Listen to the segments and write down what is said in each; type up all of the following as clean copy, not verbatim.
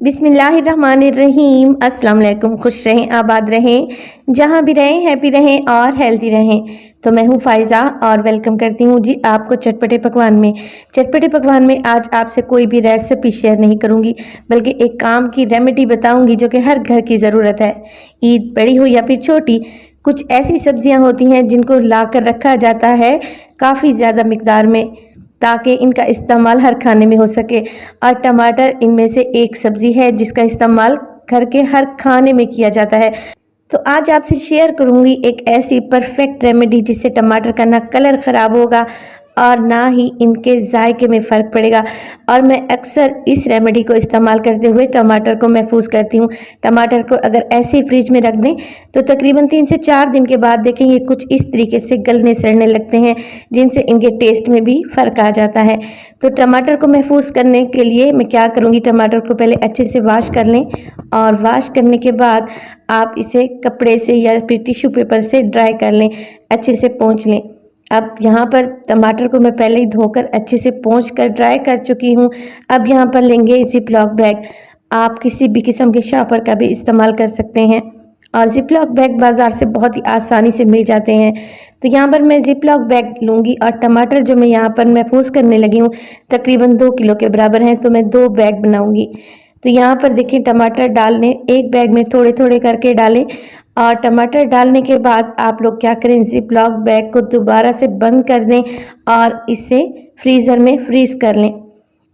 बिस्मिल्लाहिर्रहमानिर्रहीम। अस्सलाम वालेकुम। खुश रहें, आबाद रहें, जहाँ भी रहें हैप्पी रहें और हेल्दी रहें। तो मैं हूँ फ़ायज़ा और वेलकम करती हूँ जी आपको चटपटे पकवान में। चटपटे पकवान में आज आपसे कोई भी रेसिपी शेयर नहीं करूँगी, बल्कि एक काम की रेमेडी बताऊँगी जो कि हर घर की ज़रूरत है। ईद बड़ी हो या फिर छोटी, कुछ ऐसी सब्जियाँ होती हैं जिनको ला कर रखा जाता है काफ़ी ज़्यादा मिकदार में, ताकि इनका इस्तेमाल हर खाने में हो सके। और टमाटर इनमें से एक सब्जी है जिसका इस्तेमाल घर के हर खाने में किया जाता है। तो आज आपसे शेयर करूंगी एक ऐसी परफेक्ट रेमेडी जिससे टमाटर का ना कलर ख़राब होगा और ना ही इनके जायके में फ़र्क पड़ेगा। और मैं अक्सर इस रेमेडी को इस्तेमाल करते हुए टमाटर को महफूज करती हूँ। टमाटर को अगर ऐसे फ्रिज में रख दें तो तकरीबन 3 से 4 दिन के बाद देखेंगे कुछ इस तरीके से गलने सड़ने लगते हैं, जिनसे इनके टेस्ट में भी फ़र्क आ जाता है। तो टमाटर को महफूज करने के लिए मैं क्या करूँगी, टमाटर को पहले अच्छे से वॉश कर लें और वॉश करने के बाद आप इसे कपड़े से या फिर टिश्यू पेपर से ड्राई कर लें, अच्छे से पोंछ लें। अब यहाँ पर टमाटर को मैं पहले ही धोकर अच्छे से पोंछ कर ड्राई कर चुकी हूँ। अब यहाँ पर लेंगे ज़िप-लॉक बैग। आप किसी भी किस्म के शॉपर का भी इस्तेमाल कर सकते हैं और ज़िप-लॉक बैग बाज़ार से बहुत ही आसानी से मिल जाते हैं। तो यहाँ पर मैं ज़िप-लॉक बैग लूँगी और टमाटर जो मैं यहाँ पर महफूज करने लगी हूँ तकरीबन 2 किलो के बराबर हैं, तो मैं 2 बैग बनाऊँगी। तो यहाँ पर देखिए टमाटर डालने एक बैग में थोड़े थोड़े करके डालें और टमाटर डालने के बाद आप लोग क्या करें, ज़िप-लॉक बैग को दोबारा से बंद कर दें और इसे फ्रीज़र में फ्रीज़ कर लें।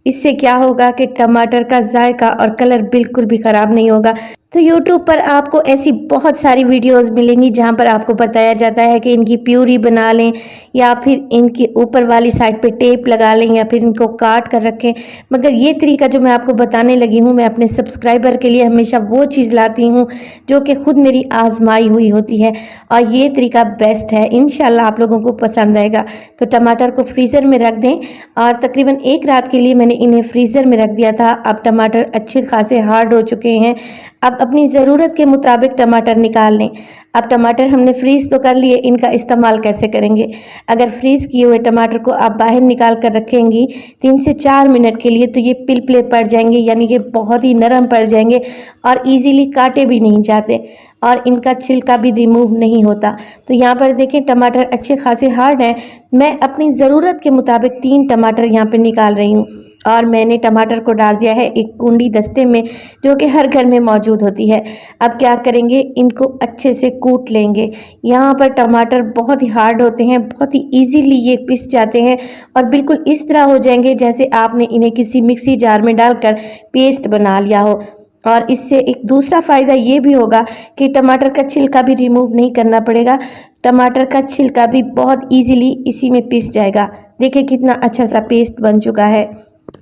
इससे क्या होगा कि टमाटर का जायका और कलर बिल्कुल भी ख़राब नहीं होगा। तो यूट्यूब पर आपको ऐसी बहुत सारी वीडियोस मिलेंगी जहां पर आपको बताया जाता है कि इनकी प्यूरी बना लें या फिर इनके ऊपर वाली साइड पे टेप लगा लें या फिर इनको काट कर रखें। मगर ये तरीका जो मैं आपको बताने लगी हूँ, मैं अपने सब्सक्राइबर के लिए हमेशा वो चीज़ लाती हूँ जो कि खुद मेरी आजमाई हुई होती है और ये तरीका बेस्ट है। इंशाल्लाह आप लोगों को पसंद आएगा। तो टमाटर को फ्रीज़र में रख दें और तकरीबन 1 रात के लिए मैंने इन्हें फ्रीज़र में रख दिया था। अब टमाटर अच्छे खासे हार्ड हो चुके हैं। अब अपनी ज़रूरत के मुताबिक टमाटर निकाल लें। अब टमाटर हमने फ्रीज़ तो कर लिए, इनका इस्तेमाल कैसे करेंगे। अगर फ्रीज़ किए हुए टमाटर को आप बाहर निकाल कर रखेंगी 3 से 4 मिनट के लिए, तो ये पिलपिले पड़ जाएंगे, यानी कि बहुत ही नरम पड़ जाएंगे और इजीली काटे भी नहीं जाते और इनका छिलका भी रिमूव नहीं होता। तो यहाँ पर देखें टमाटर अच्छे खासे हार्ड हैं। मैं अपनी ज़रूरत के मुताबिक 3 टमाटर यहाँ पे निकाल रही हूँ और मैंने टमाटर को डाल दिया है एक कुंडी दस्ते में जो कि हर घर में मौजूद होती है। अब क्या करेंगे, इनको अच्छे से कूट लेंगे। यहाँ पर टमाटर बहुत ही हार्ड होते हैं, बहुत ही इजीली ये पिस जाते हैं और बिल्कुल इस तरह हो जाएंगे जैसे आपने इन्हें किसी मिक्सी जार में डालकर पेस्ट बना लिया हो। और इससे एक दूसरा फ़ायदा ये भी होगा कि टमाटर का छिलका भी रिमूव नहीं करना पड़ेगा। टमाटर का छिलका भी बहुत ईजीली इसी में पिस जाएगा। देखिए कितना अच्छा सा पेस्ट बन चुका है।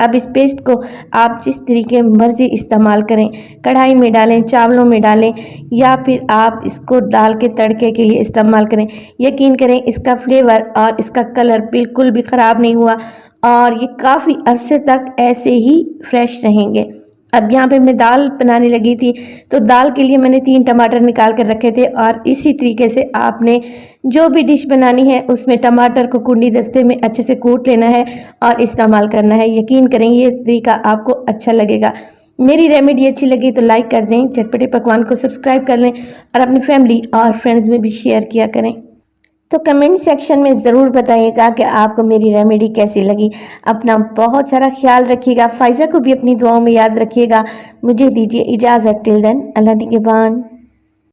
अब इस पेस्ट को आप जिस तरीके मर्जी इस्तेमाल करें, कढ़ाई में डालें, चावलों में डालें या फिर आप इसको दाल के तड़के के लिए इस्तेमाल करें। यकीन करें इसका फ्लेवर और इसका कलर बिल्कुल भी ख़राब नहीं हुआ और ये काफ़ी अरसे तक ऐसे ही फ्रेश रहेंगे। अब यहाँ पे मैं दाल बनाने लगी थी, तो दाल के लिए मैंने 3 टमाटर निकाल कर रखे थे और इसी तरीके से आपने जो भी डिश बनानी है उसमें टमाटर को कुंडी दस्ते में अच्छे से कूट लेना है और इस्तेमाल करना है। यकीन करें ये तरीका आपको अच्छा लगेगा। मेरी रेमेडी अच्छी लगी तो लाइक कर दें, चटपटे पकवान को सब्सक्राइब कर लें और अपनी फैमिली और फ्रेंड्स में भी शेयर किया करें। तो कमेंट सेक्शन में ज़रूर बताइएगा कि आपको मेरी रेमेडी कैसी लगी। अपना बहुत सारा ख्याल रखिएगा। फ़ायज़ा को भी अपनी दुआओं में याद रखिएगा। मुझे दीजिए इजाज़त। टिल देन, अल्लाह निगहबान।